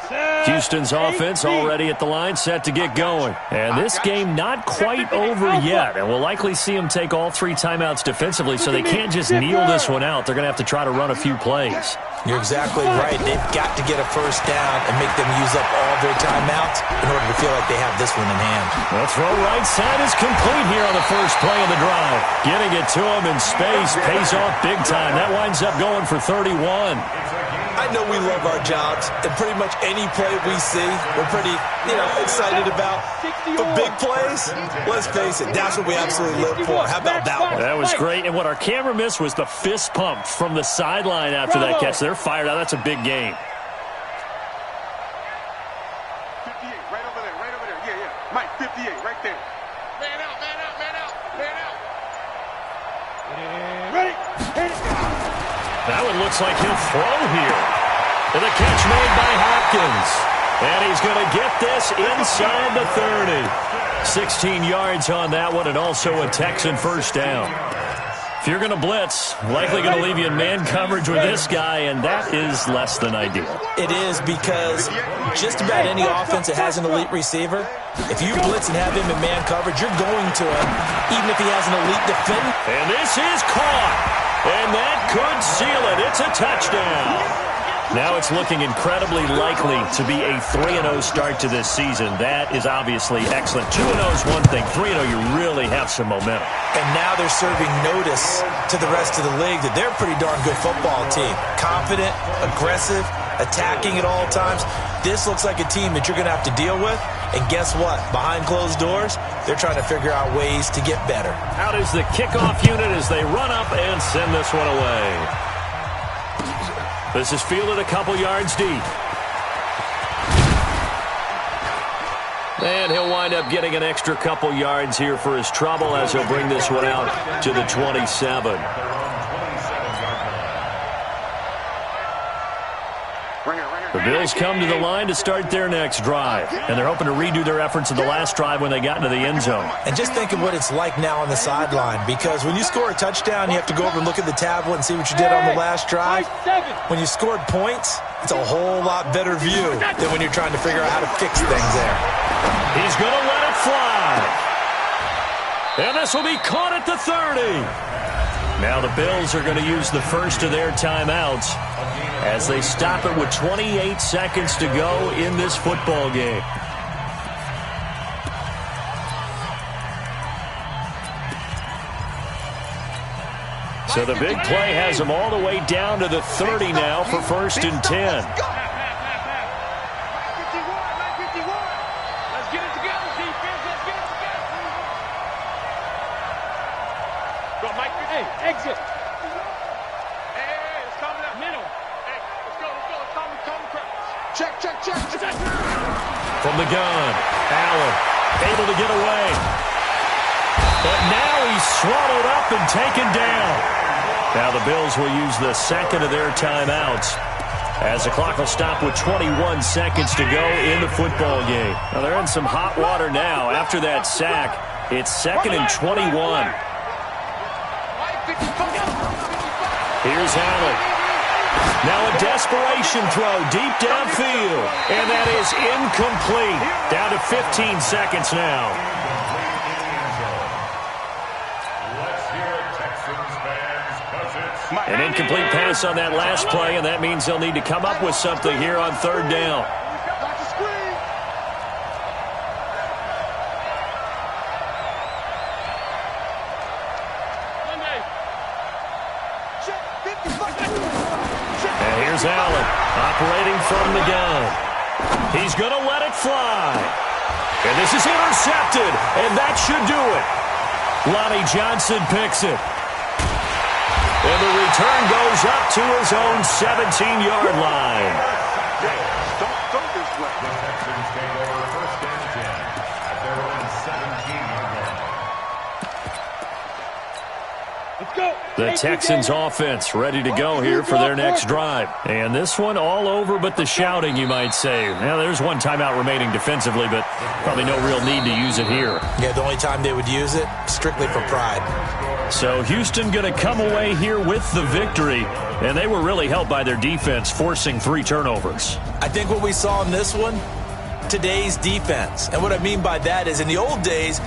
Set. Houston's offense already at the line, set to get going. And this game not quite over yet. And we'll likely see them take all 3 timeouts defensively, so they can't just kneel this one out. They're going to have to try to run a few plays. You're exactly right. They've got to get a first down and make them use up all their timeouts in order to feel like they have this one in hand. The throw right side is complete here on the first play of the drive. Getting it to him in space pays off big time. That winds up going for 31. I know we love our jobs, and pretty much any play we see, we're pretty, excited about. But big plays, let's face it, that's what we absolutely live for. How about that one? That was great, and what our camera missed was the fist pump from the sideline after that catch. They're fired out. That's a big game. 58, right over there. Yeah. Mike, 58, right there. Man out. Ready? Hit it. That one looks like he'll throw here. And the catch made by Hopkins. And he's going to get this inside the 30. 16 yards on that one, and also a Texan first down. If you're going to blitz, likely going to leave you in man coverage with this guy, and that is less than ideal. It is, because just about any offense that has an elite receiver, if you blitz and have him in man coverage, you're going to him, even if he has an elite defender. And this is caught. And that could seal it. It's a touchdown. Now it's looking incredibly likely to be a 3-0 start to this season. That is obviously excellent. 2-0 is one thing. 3-0, you really have some momentum. And now they're serving notice to the rest of the league that they're a pretty darn good football team. Confident, aggressive, attacking at all times. This looks like a team that you're going to have to deal with. And guess what? Behind closed doors, they're trying to figure out ways to get better. Out is the kickoff unit as they run up and send this one away. This is fielded a couple yards deep. And he'll wind up getting an extra couple yards here for his trouble as he'll bring this one out to the 27. The Bills come to the line to start their next drive, and they're hoping to redo their efforts in the last drive when they got into the end zone. And just think of what it's like now on the sideline, because when you score a touchdown, you have to go over and look at the tablet and see what you did on the last drive. When you scored points, it's a whole lot better view than when you're trying to figure out how to fix things there. He's going to let it fly. And this will be caught at the 30. Now the Bills are going to use the first of their timeouts as they stop it with 28 seconds to go in this football game. So the big play has them all the way down to the 30 now for 1st and 10. Exit. Hey, it's coming up. Middle. Hey, let's go. Check. From the gun, Allen able to get away. But now he's swallowed up and taken down. Now the Bills will use the second of their timeouts as the clock will stop with 21 seconds to go in the football game. Now they're in some hot water now. After that sack, it's 2nd and 21. Here's Allen. Now a desperation throw deep downfield. And that is incomplete. Down to 15 seconds now. An incomplete pass on that last play, and that means they'll need to come up with something here on 3rd down. Allen operating from the gun. He's going to let it fly. And this is intercepted, and that should do it. Lonnie Johnson picks it. And the return goes up to his own 17-yard line. Don't this way. The Texans take over 1st and 10 at their own 17-yard line. Let's go. The Texans offense ready to go here for their next drive. And this one all over but the shouting, you might say. Now, there's one timeout remaining defensively, but probably no real need to use it here. Yeah, the only time they would use it, strictly for pride. So Houston going to come away here with the victory, and they were really helped by their defense, forcing 3 turnovers. I think what we saw in this one, today's defense. And what I mean by that is in the old days,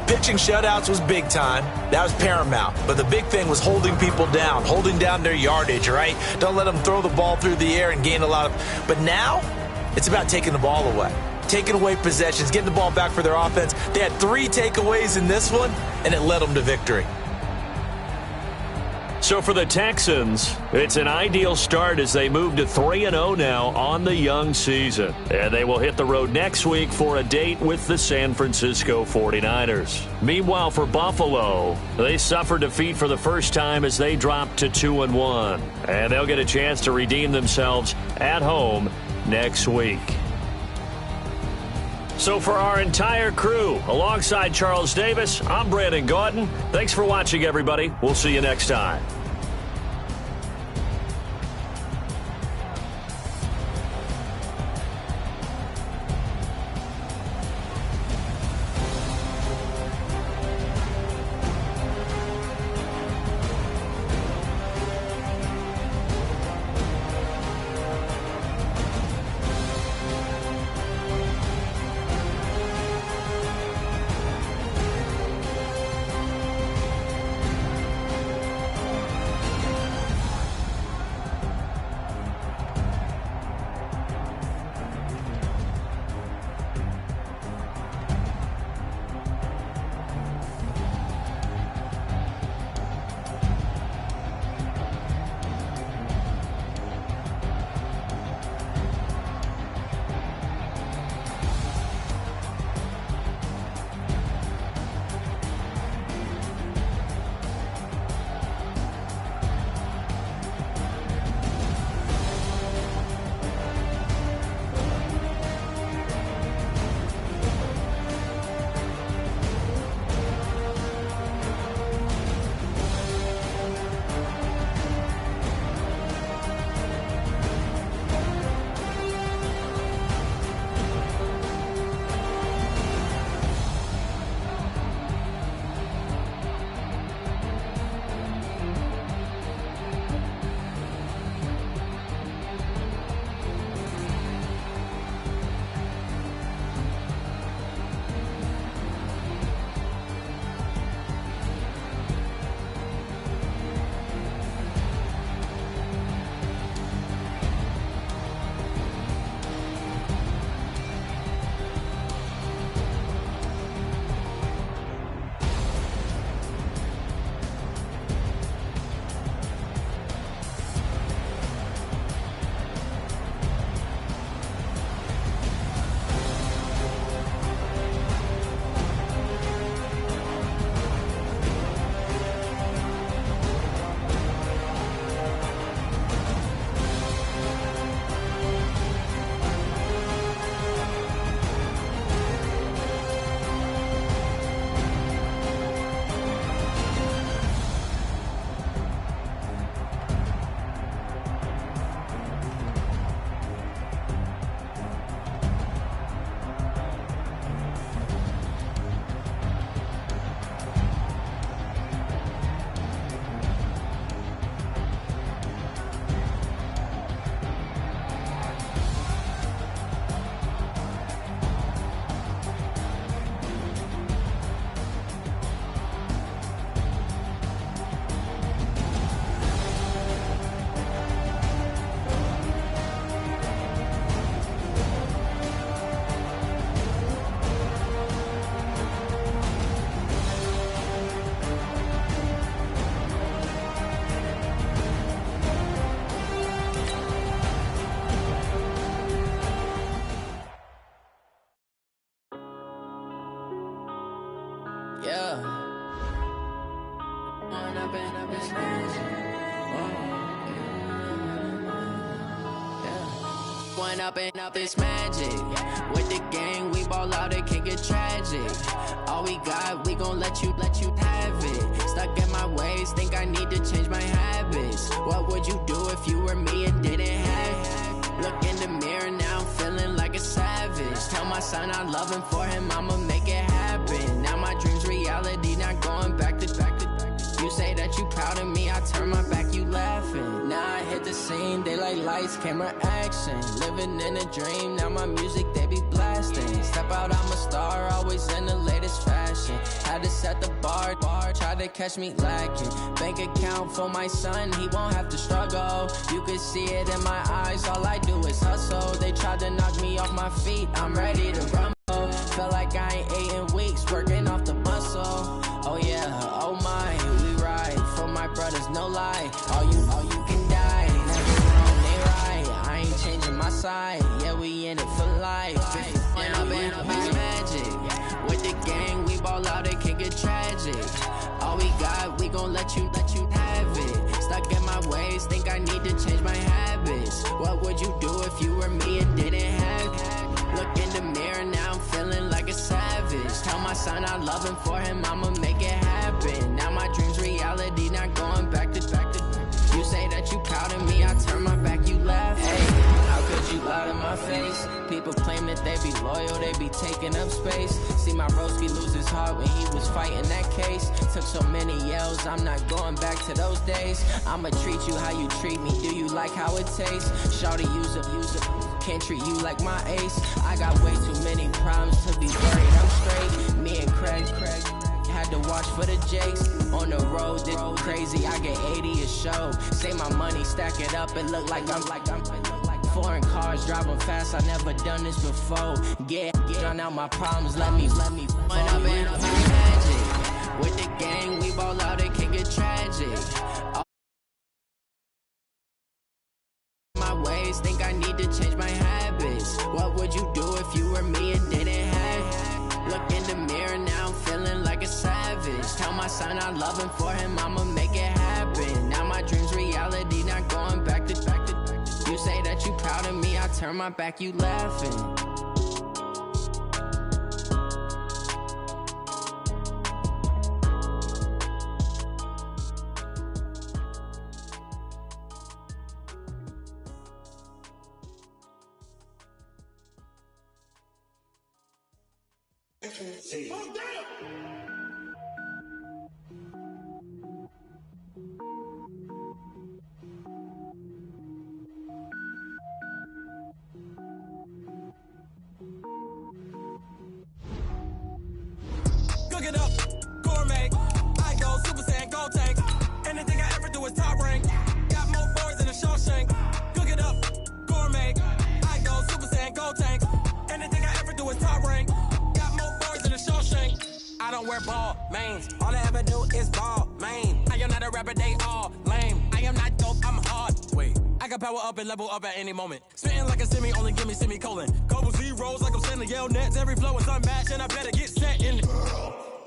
pitching shutouts was big time. That was paramount. But the big thing was holding people down, holding down their yardage, right? Don't let them throw the ball through the air and gain a lot of... But now, it's about taking the ball away. Taking away possessions, getting the ball back for their offense. They had 3 takeaways in this one, and it led them to victory. So for the Texans, it's an ideal start as they move to 3-0 now on the young season. And they will hit the road next week for a date with the San Francisco 49ers. Meanwhile, for Buffalo, they suffered defeat for the first time as they dropped to 2-1. And they'll get a chance to redeem themselves at home next week. So for our entire crew, alongside Charles Davis, I'm Brandon Gautin. Thanks for watching, everybody. We'll see you next time. One up and up is magic. With the gang, we ball out, it can get tragic. All we got, we gon' let you have it. Stuck in my ways, think I need to change my habits. What would you do if you were me and didn't have it? Look in the mirror now, I'm feeling like a savage. Tell my son I love him, for him I'ma make it happen. Now my dream's reality, not going back to say that you proud of me, I turn my back, you laughing. Now I hit the scene, they like lights, camera, action. Living in a dream, now my music, they be blasting. Step out, I'm a star, always in the latest fashion. Had to set the bar, try to catch me lacking. Bank account for my son, he won't have to struggle. You can see it in my eyes, all I do is hustle. They tried to knock me off my feet, I'm ready to rumble. Felt like I ain't ate in weeks, working off the muscle. Oh yeah, oh my, we ride for my brothers, no lie. All you can die, never wrong, they right. I ain't changing my side, yeah, we in it for life. And I've been magic. With the gang, we ball out, it can get tragic. All we got, we gon' let you have it. Stuck in my ways, think I need to change my habits. What would you do if you were me and didn't have it? Look in the mirror, now I'm feeling like a savage. Tell my son I love him, for him I'ma make it happen. Now my dream's reality, not going back to. You say that you proud of me, I turn my back, you laugh. Hey, how could you lie to my face? People claim that they be loyal, they be taking up space. See my broski lose his heart when he was fighting that case. Took so many yells, I'm not going back to those days. I'ma treat you how you treat me, do you like how it tastes? Shawty, use it, can't treat you like my ace. I got way too many problems to be worried, I'm straight. Me and Craig had to watch for the Jakes. On the road, this crazy, I get 80 a show. Say my money, stack it up, it look like I'm foreign cars, driving fast, I never done this before. Get drown out my problems, let me When I've been magic. With the gang, we ball out, it can get tragic. My ways, think I need to change my habits. What would you do if you were me and didn't have it? Look in the mirror, now I'm feeling like a savage. Tell my son I love him, for him I'ma make it happen. Now my dream's reality, not going back to. You say that you proud of me, I turn my back, you laughing. Cook it up, gourmet. I go Super Saiyan, gold tank. Anything I ever do is top rank. Got more boys than a Shawshank. Cook it up, gourmet. I go Super Saiyan, gold tank. Anything I ever do is top rank. Got more boys than a Shawshank. I don't wear ball mains. All I ever do is ball main. I am not a rapper, they all lame. I am not dope, I'm hard. Wait, I can power up and level up at any moment. Spitting like a semi, only give me semicolon. Couple zeros like I'm sending yell nets. Every flow is unmatched and I better get set in.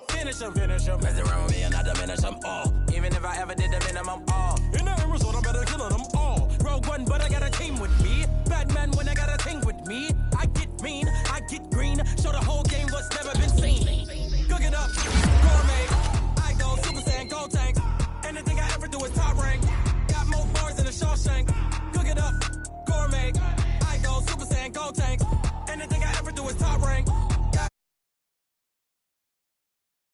Finish him. Mess around with me and I diminish them all. Even if I ever did the minimum all. In the end result, I'm better killing them all. Rogue one, but I got a team with